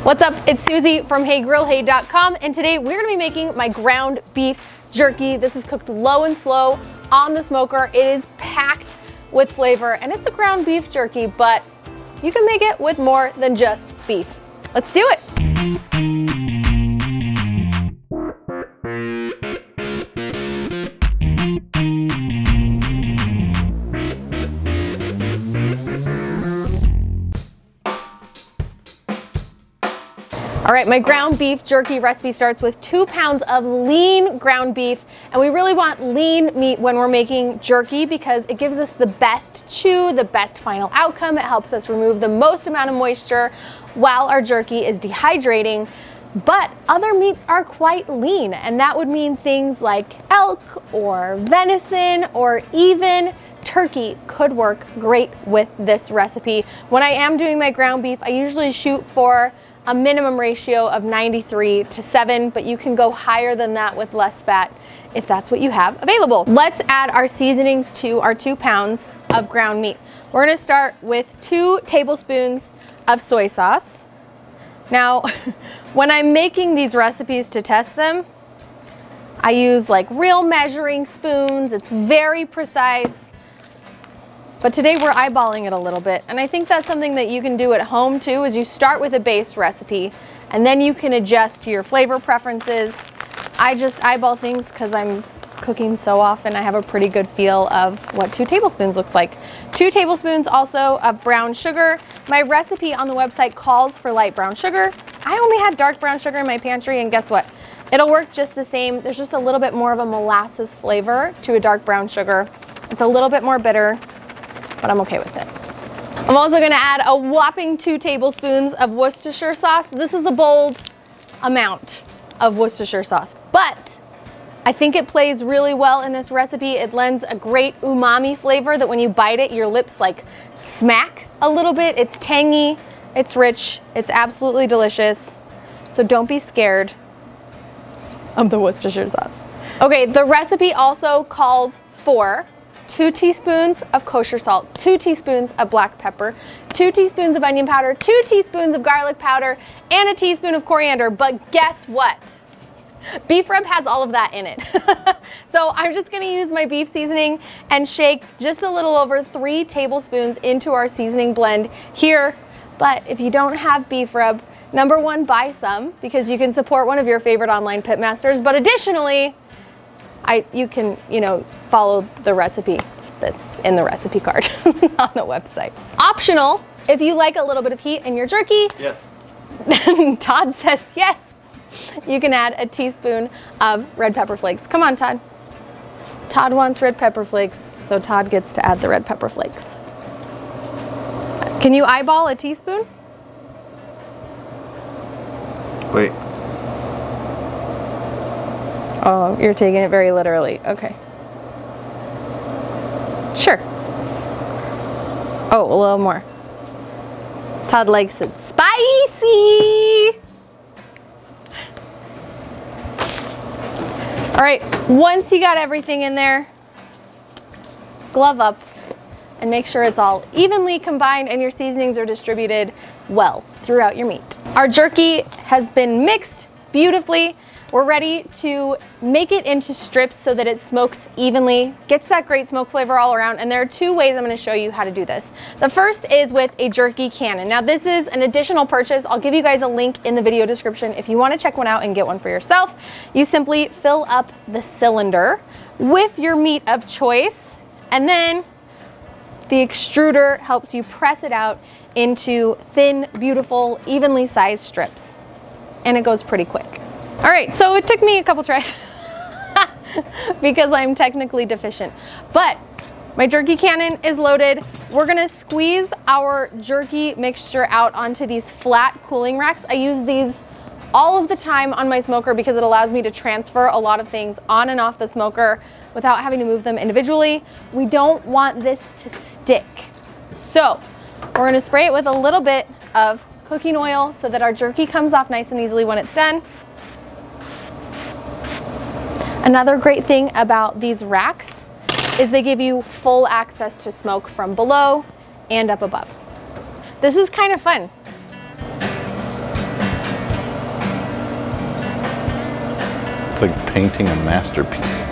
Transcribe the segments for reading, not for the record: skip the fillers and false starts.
What's up? It's Susie from HeyGrillHey.com, and today we're gonna be making my ground beef jerky. This is cooked low and slow on the smoker. It is packed with flavor, and it's a ground beef jerky, but you can make it with more than just beef. Let's do it. All right, my ground beef jerky recipe starts with 2 pounds of lean ground beef, and we really want lean meat when we're making jerky because it gives us the best chew, the best final outcome. It helps us remove the most amount of moisture while our jerky is dehydrating. But other meats are quite lean, and that would mean things like elk or venison or even turkey could work great with this recipe. When I am doing my ground beef, I usually shoot for a minimum ratio of 93:7, but you can go higher than that with less fat if that's what you have available. Let's add our seasonings to our 2 pounds of ground meat. We're gonna start with 2 tablespoons of soy sauce. Now, when I'm making these recipes to test them, I use like real measuring spoons. It's very precise. But today we're eyeballing it a little bit, and I think that's something that you can do at home too, is you start with a base recipe and then you can adjust to your flavor preferences. I just eyeball things because I'm cooking so often. I have a pretty good feel of what 2 tablespoons looks like. 2 tablespoons also of brown sugar. My recipe on the website calls for light brown sugar. I only had dark brown sugar in my pantry, and guess what? It'll work just the same. There's just a little bit more of a molasses flavor to a dark brown sugar. It's a little bit more bitter, but I'm okay with it. I'm also gonna add a whopping 2 tablespoons of Worcestershire sauce. This is a bold amount of Worcestershire sauce, but I think it plays really well in this recipe. It lends a great umami flavor that when you bite it, your lips like smack a little bit. It's tangy, it's rich, it's absolutely delicious. So don't be scared of the Worcestershire sauce. Okay, the recipe also calls for 2 teaspoons of kosher salt, 2 teaspoons of black pepper, 2 teaspoons of onion powder, 2 teaspoons of garlic powder, and a teaspoon of coriander. But guess what? Beef rub has all of that in it. So I'm just gonna use my beef seasoning and shake just a little over 3 tablespoons into our seasoning blend here. But if you don't have beef rub, number 1, buy some because you can support one of your favorite online pitmasters. But additionally, you can, follow the recipe that's in the recipe card on the website. Optional, if you like a little bit of heat in your jerky. Yes. Todd says yes. You can add a teaspoon of red pepper flakes. Come on, Todd. Todd wants red pepper flakes, so Todd gets to add the red pepper flakes. Can you eyeball a teaspoon? Wait. Oh, you're taking it very literally. Okay. Sure. Oh, a little more. Todd likes it spicy. All right, once you got everything in there, glove up and make sure it's all evenly combined and your seasonings are distributed well throughout your meat. Our jerky has been mixed beautifully. We're ready to make it into strips so that it smokes evenly, gets that great smoke flavor all around, and there are 2 ways I'm gonna show you how to do this. The first is with a jerky cannon. Now this is an additional purchase. I'll give you guys a link in the video description if you wanna check one out and get one for yourself. You simply fill up the cylinder with your meat of choice, and then the extruder helps you press it out into thin, beautiful, evenly sized strips. And it goes pretty quick. All right, so it took me a couple tries because I'm technically deficient, but my jerky cannon is loaded. We're gonna squeeze our jerky mixture out onto these flat cooling racks. I use these all of the time on my smoker because it allows me to transfer a lot of things on and off the smoker without having to move them individually. We don't want this to stick. So we're gonna spray it with a little bit of cooking oil so that our jerky comes off nice and easily when it's done. Another great thing about these racks is they give you full access to smoke from below and up above. This is kind of fun. like painting a masterpiece.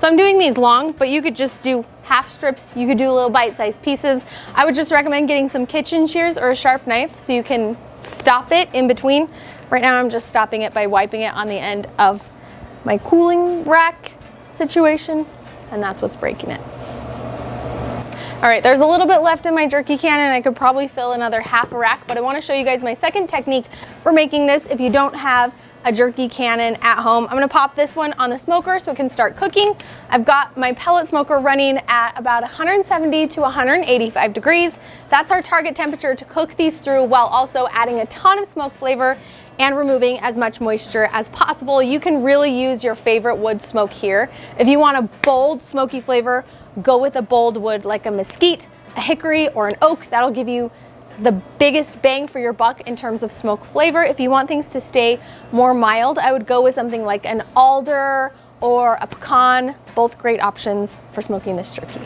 So I'm doing these long, but you could just do half strips. You could do little bite-sized pieces. I would just recommend getting some kitchen shears or a sharp knife so you can stop it in between. Right now I'm just stopping it by wiping it on the end of my cooling rack situation, and that's what's breaking it. All right, there's a little bit left in my jerky can and I could probably fill another half a rack, but I wanna show you guys my second technique for making this if you don't have a jerky cannon at home. I'm gonna pop this one on the smoker so it can start cooking. I've got my pellet smoker running at about 170 to 185 degrees. That's our target temperature to cook these through while also adding a ton of smoke flavor and removing as much moisture as possible. You can really use your favorite wood smoke here. If you want a bold smoky flavor, go with a bold wood like a mesquite, a hickory, or an oak. That'll give you the biggest bang for your buck in terms of smoke flavor. If you want things to stay more mild, I would go with something like an alder or a pecan, both great options for smoking this jerky.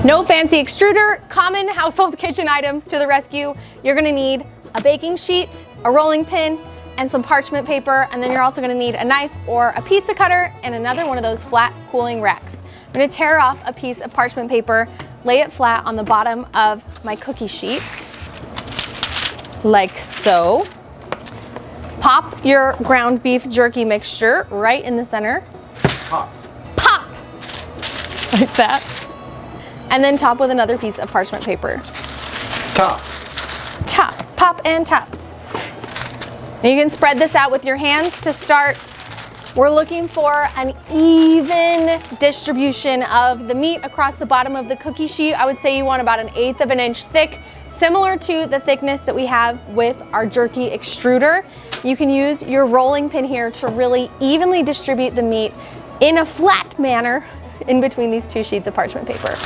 No fancy extruder, common household kitchen items to the rescue. You're gonna need a baking sheet, a rolling pin, and some parchment paper, and then you're also gonna need a knife or a pizza cutter and another one of those flat cooling racks. I'm gonna tear off a piece of parchment paper, lay it flat on the bottom of my cookie sheet, like so. Pop your ground beef jerky mixture right in the center. Pop. Pop! Like that. And then top with another piece of parchment paper. Top. Top, pop and top. And you can spread this out with your hands to start. We're looking for an even distribution of the meat across the bottom of the cookie sheet. I would say you want about 1/8 of an inch thick, similar to the thickness that we have with our jerky extruder. You can use your rolling pin here to really evenly distribute the meat in a flat manner in between these two sheets of parchment paper.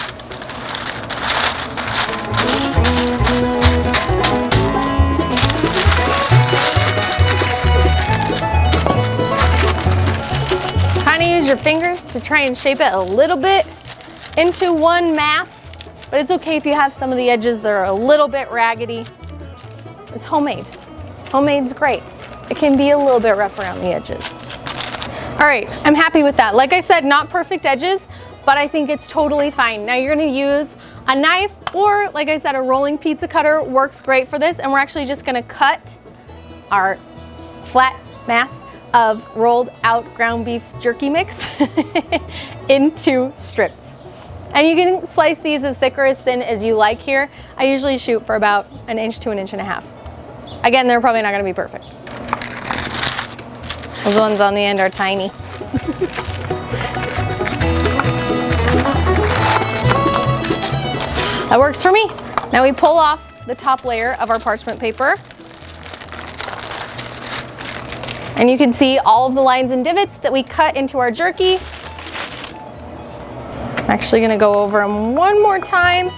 Use your fingers to try and shape it a little bit into one mass, but it's okay if you have some of the edges that are a little bit raggedy. It's homemade. Homemade's great. It can be a little bit rough around the edges. All right, I'm happy with that. Like I said, not perfect edges, but I think it's totally fine. Now you're gonna use a knife or, like I said, a rolling pizza cutter works great for this, and we're actually just gonna cut our flat mass of rolled out ground beef jerky mix into strips. And you can slice these as thick or as thin as you like here. I usually shoot for about 1 inch to 1.5 inches. Again, they're probably not gonna be perfect. Those ones on the end are tiny. That works for me. Now we pull off the top layer of our parchment paper. And you can see all of the lines and divots that we cut into our jerky. I'm actually gonna go over them one more time.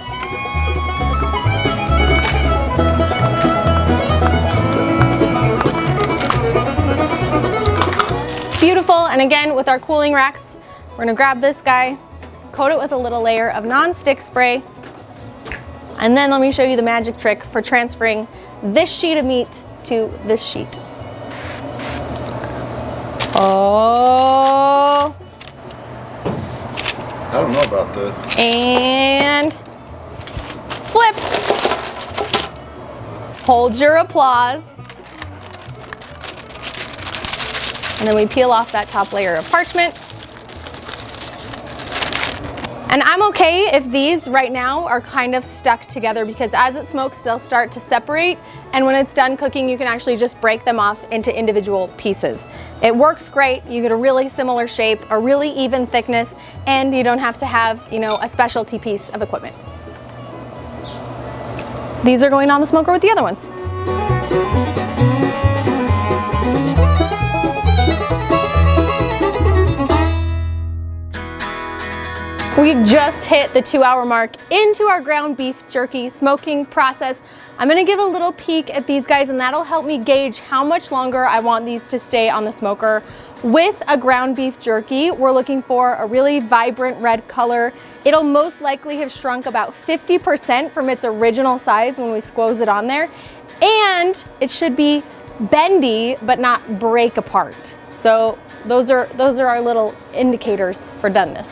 Beautiful, and again, with our cooling racks, we're gonna grab this guy, coat it with a little layer of non-stick spray, and then let me show you the magic trick for transferring this sheet of meat to this sheet. Oh. I don't know about this. And flip. Hold your applause. And then we peel off that top layer of parchment. And I'm okay if these right now are kind of stuck together, because as it smokes, they'll start to separate. And when it's done cooking, you can actually just break them off into individual pieces. It works great. You get a really similar shape, a really even thickness, and you don't have to have, you know, a specialty piece of equipment. These are going on the smoker with the other ones. We've just hit the 2-hour mark into our ground beef jerky smoking process. I'm gonna give a little peek at these guys, and that'll help me gauge how much longer I want these to stay on the smoker With a ground beef jerky, we're looking for a really vibrant red color. It'll most likely have shrunk about 50% from its original size when we squoze it on there. And it should be bendy, but not break apart. So those are our little indicators for doneness.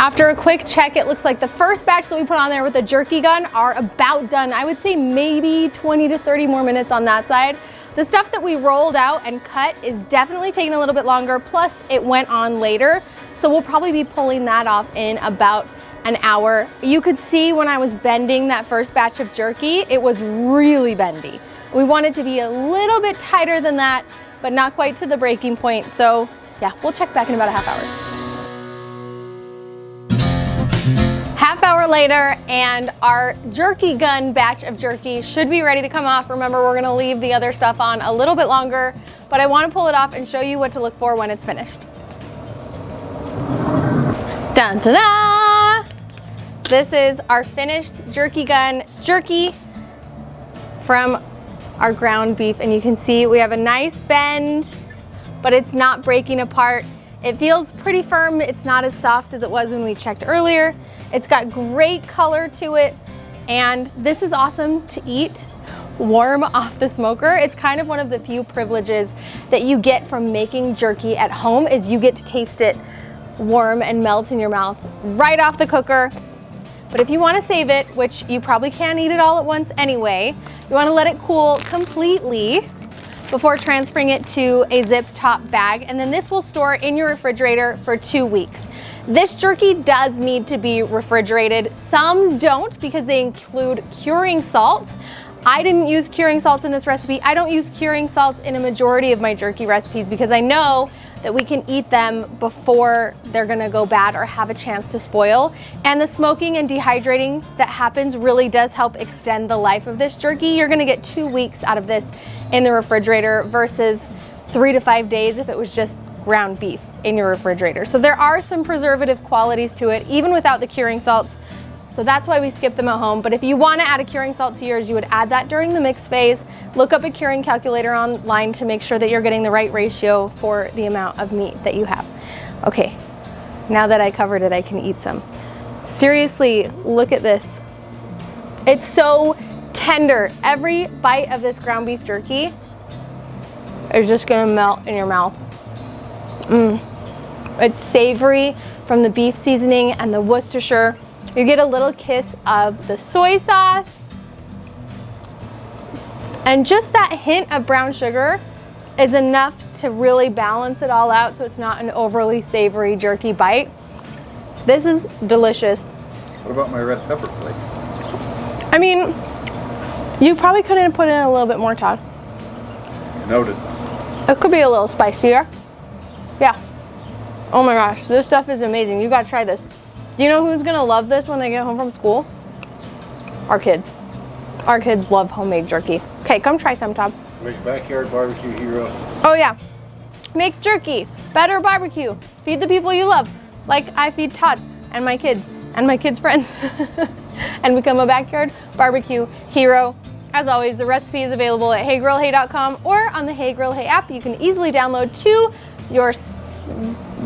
After a quick check, it looks like the first batch that we put on there with the jerky gun are about done. I would say maybe 20 to 30 more minutes on that side. The stuff that we rolled out and cut is definitely taking a little bit longer, plus it went on later. So we'll probably be pulling that off in about an hour. You could see when I was bending that first batch of jerky, it was really bendy. We want it to be a little bit tighter than that, but not quite to the breaking point. So yeah, we'll check back in about a half hour. Half hour later, and our jerky gun batch of jerky should be ready to come off. Remember, we're gonna leave the other stuff on a little bit longer, but I wanna pull it off and show you what to look for when it's finished. Dun, dun, dun. This is our finished jerky gun jerky from our ground beef, and you can see we have a nice bend, but it's not breaking apart. It feels pretty firm. It's not as soft as it was when we checked earlier. It's got great color to it, and this is awesome to eat warm off the smoker. It's kind of one of the few privileges that you get from making jerky at home, is you get to taste it warm and melt in your mouth right off the cooker. But if you want to save it, which you probably can't eat it all at once anyway, you want to let it cool completely before transferring it to a zip top bag, and then this will store in your refrigerator for 2 weeks. This jerky does need to be refrigerated. Some don't because they include curing salts. I didn't use curing salts in this recipe. I don't use curing salts in a majority of my jerky recipes because I know that we can eat them before they're gonna go bad or have a chance to spoil. And the smoking and dehydrating that happens really does help extend the life of this jerky. You're gonna get 2 weeks out of this in the refrigerator versus 3 to 5 days if it was just ground beef in your refrigerator. So there are some preservative qualities to it, even without the curing salts. So that's why we skip them at home. But if you want to add a curing salt to yours, you would add that during the mix phase. Look up a curing calculator online to make sure that you're getting the right ratio for the amount of meat that you have. Okay, now that I covered it, I can eat some. Seriously, look at this. It's so tender. Every bite of this ground beef jerky is just gonna melt in your mouth. It's savory from the beef seasoning and the Worcestershire. You get a little kiss of the soy sauce. And just that hint of brown sugar is enough to really balance it all out so it's not an overly savory jerky bite. This is delicious. What about my red pepper flakes? I mean, you probably could have put in a little bit more, Todd. Noted. It could be a little spicier. Yeah. Oh my gosh, this stuff is amazing. You gotta try this. Do you know who's gonna love this when they get home from school? Our kids. Our kids love homemade jerky. Okay, come try some, Todd. Make backyard barbecue hero. Oh yeah. Make jerky. Better barbecue. Feed the people you love. Like I feed Todd and my kids friends. And become a backyard barbecue hero. As always, the recipe is available at HeyGrillHey.com or on the Hey Grill Hey app. You can easily download to your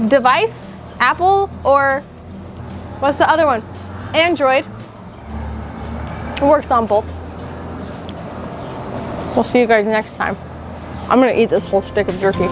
device, Apple, or what's the other one? Android. It works on both. We'll see you guys next time. I'm gonna eat this whole stick of jerky.